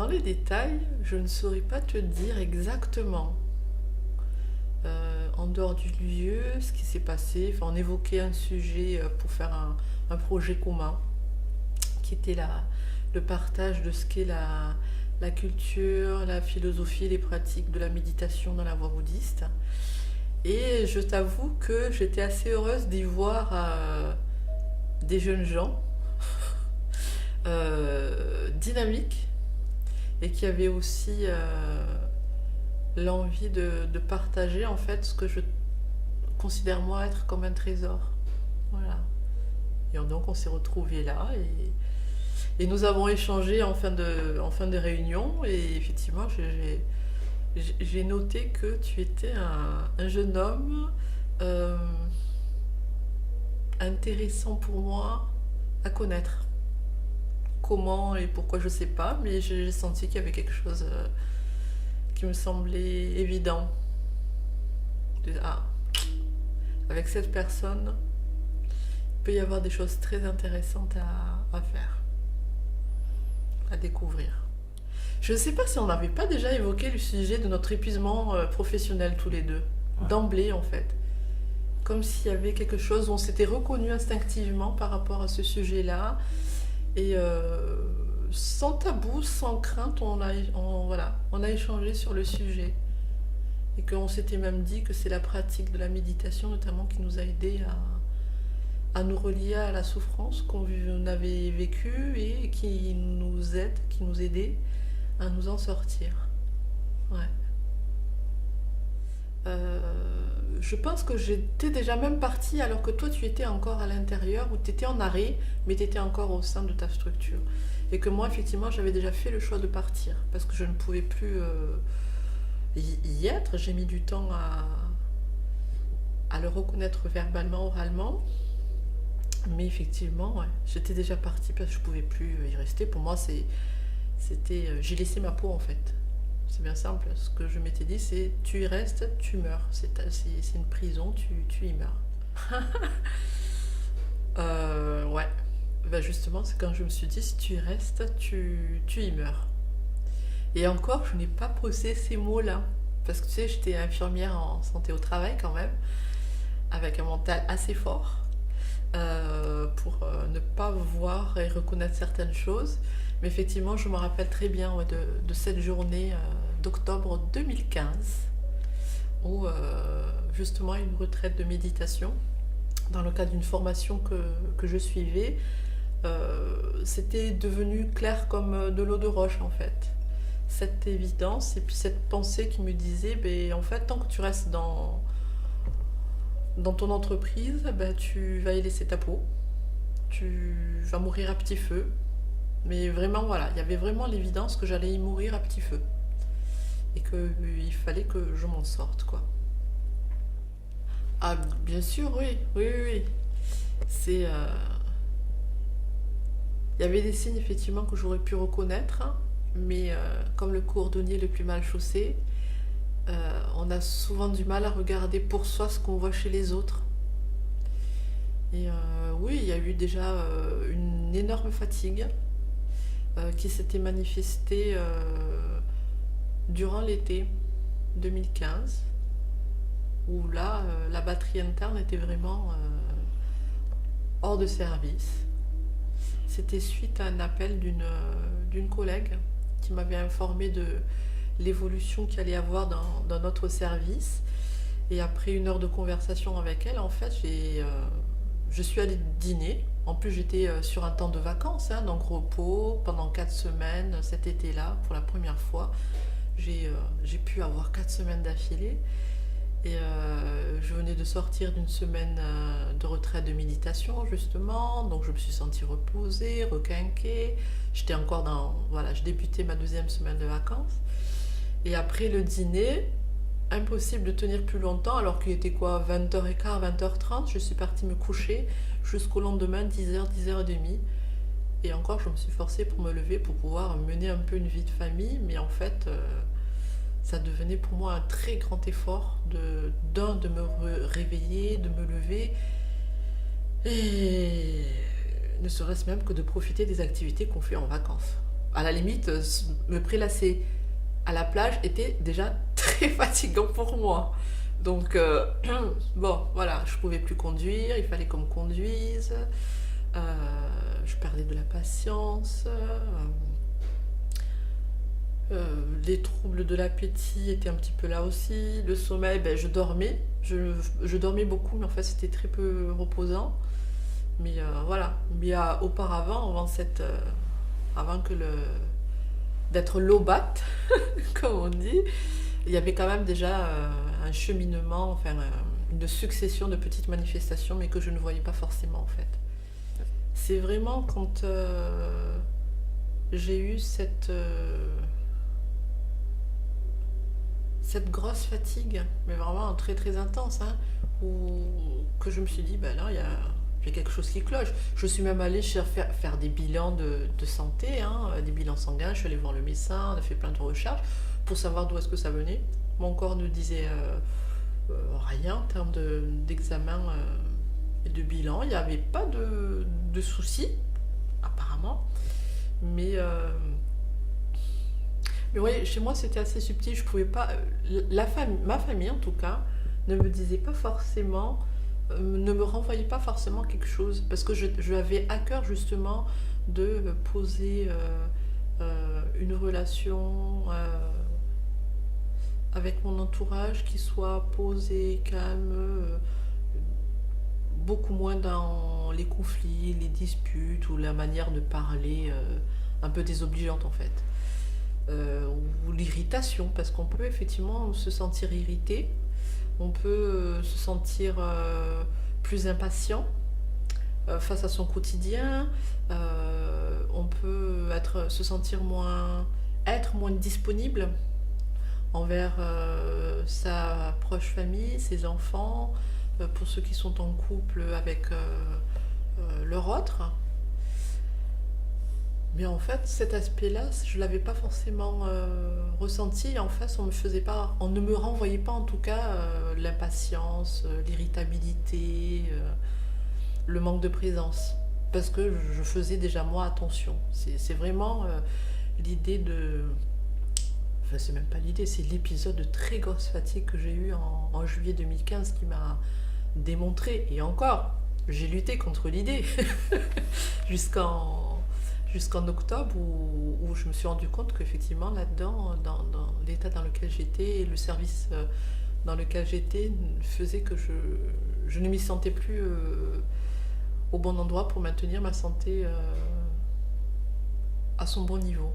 dans les détails, je ne saurais pas te dire exactement. En dehors du lieu, ce qui s'est passé, enfin, on évoquait un sujet pour faire un projet commun, qui était le partage de ce qu'est la culture, la philosophie et les pratiques de la méditation dans la voie bouddhiste. Et je t'avoue que j'étais assez heureuse d'y voir des jeunes gens dynamiques et qui avaient aussi l'envie de partager en fait ce que je considère moi être comme un trésor. Voilà. Et donc on s'est retrouvés là et nous avons échangé en fin de réunion et effectivement j'ai noté que tu étais un jeune homme intéressant pour moi à connaître. Comment et pourquoi je sais pas, mais j'ai senti qu'il y avait quelque chose qui me semblait évident. Ah, avec cette personne, il peut y avoir des choses très intéressantes à faire, à découvrir. Je ne sais pas si on n'avait pas déjà évoqué le sujet de notre épuisement professionnel tous les deux, d'emblée en fait. Comme s'il y avait quelque chose où on s'était reconnu instinctivement par rapport à ce sujet-là. Et sans tabou, sans crainte, on a échangé sur le sujet. Et qu'on s'était même dit que c'est la pratique de la méditation notamment qui nous a aidés à nous relier à la souffrance qu'on avait vécue et qui nous aidait à nous en sortir. Ouais. Je pense que j'étais déjà même partie alors que toi tu étais encore à l'intérieur ou tu étais en arrêt mais tu étais encore au sein de ta structure et que moi effectivement j'avais déjà fait le choix de partir parce que je ne pouvais plus y être. J'ai mis du temps à le reconnaître verbalement, oralement, mais effectivement ouais, j'étais déjà partie parce que je ne pouvais plus y rester. Pour moi c'était j'ai laissé ma peau en fait. C'est bien simple, ce que je m'étais dit c'est tu y restes, tu meurs, c'est une prison, tu y meurs. Ouais, ben justement c'est quand je me suis dit si tu y restes, tu y meurs. Et encore je n'ai pas posé ces mots-là, parce que tu sais j'étais infirmière en santé au travail quand même, avec un mental assez fort, pour ne pas voir et reconnaître certaines choses. Mais effectivement, je me rappelle très bien ouais, de cette journée d'octobre 2015 où justement une retraite de méditation dans le cadre d'une formation que je suivais, c'était devenu clair comme de l'eau de roche en fait. Cette évidence et puis cette pensée qui me disait ben, en fait tant que tu restes dans ton entreprise, ben, tu vas y laisser ta peau, tu vas mourir à petit feu. Mais vraiment, voilà, il y avait vraiment l'évidence que j'allais y mourir à petit feu. Et qu'il fallait que je m'en sorte, quoi. Ah, bien sûr, oui. C'est... Il y avait des signes, effectivement, que j'aurais pu reconnaître, hein, mais comme le cordonnier le plus mal chaussé, on a souvent du mal à regarder pour soi ce qu'on voit chez les autres. Et oui, il y a eu déjà une énorme fatigue qui s'était manifestée durant l'été 2015, où là, la batterie interne était vraiment hors de service. C'était suite à un appel d'une collègue qui m'avait informé de l'évolution qu'il allait y avoir dans notre service. Et après une heure de conversation avec elle, en fait, je suis allée dîner. En plus, j'étais sur un temps de vacances, hein, donc repos, pendant 4 semaines, cet été-là, pour la première fois. J'ai pu avoir 4 semaines d'affilée. Et je venais de sortir d'une semaine de retraite de méditation, justement. Donc, je me suis sentie reposée, requinquée. J'étais encore voilà, je débutais ma 2e semaine de vacances. Et après le dîner, impossible de tenir plus longtemps, alors qu'il était quoi, 20h15, 20h30. Je suis partie me coucher jusqu'au lendemain, 10h, 10h30. Et encore, je me suis forcée pour me lever, pour pouvoir mener un peu une vie de famille. Mais en fait, ça devenait pour moi un très grand effort de me réveiller, de me lever. Et ne serait-ce même que de profiter des activités qu'on fait en vacances. à la limite, me prélasser à la plage était déjà très fatigant pour moi. Donc, bon, voilà, je pouvais plus conduire, il fallait qu'on me conduise. Je perdais de la patience. Les troubles de l'appétit étaient un petit peu là aussi. Le sommeil, ben, je dormais. Je dormais beaucoup, mais en fait, c'était très peu reposant. Mais voilà. Mais auparavant, avant d'être lobate, comme on dit, il y avait quand même déjà un cheminement, enfin une succession de petites manifestations, mais que je ne voyais pas forcément en fait. C'est vraiment quand j'ai eu cette grosse fatigue, mais vraiment très très intense, hein, que je me suis dit, ben là, il y a quelque chose qui cloche. Je suis même allée faire des bilans de santé, hein, des bilans sanguins, je suis allée voir le médecin, on a fait plein de recherches pour savoir d'où est-ce que ça venait. Mon corps ne disait rien en termes d'examen et de bilan, il n'y avait pas de soucis, apparemment, mais... Mais oui, chez moi c'était assez subtil, je pouvais pas. Ma famille en tout cas, ne me disait pas forcément, ne me renvoyait pas forcément quelque chose, parce que je avais à cœur justement de poser une relation avec mon entourage qui soit posée, calme, beaucoup moins dans les conflits, les disputes ou la manière de parler un peu désobligeante en fait. Ou l'irritation, parce qu'on peut effectivement se sentir irrité, on peut se sentir plus impatient face à son quotidien, on peut se sentir être moins disponible envers sa proche famille, ses enfants, pour ceux qui sont en couple avec leur autre. Mais en fait, cet aspect-là, je ne l'avais pas forcément ressenti. En fait, on ne me renvoyait pas en tout cas l'impatience, l'irritabilité, le manque de présence. Parce que je faisais déjà moi attention. C'est vraiment l'idée de... Enfin, c'est même pas l'idée, c'est l'épisode de très grosse fatigue que j'ai eu en juillet 2015 qui m'a démontré. Et encore, j'ai lutté contre l'idée jusqu'en octobre où je me suis rendu compte qu'effectivement là-dedans, dans l'état dans lequel j'étais et le service dans lequel j'étais faisait que je ne m'y sentais plus au bon endroit pour maintenir ma santé à son bon niveau.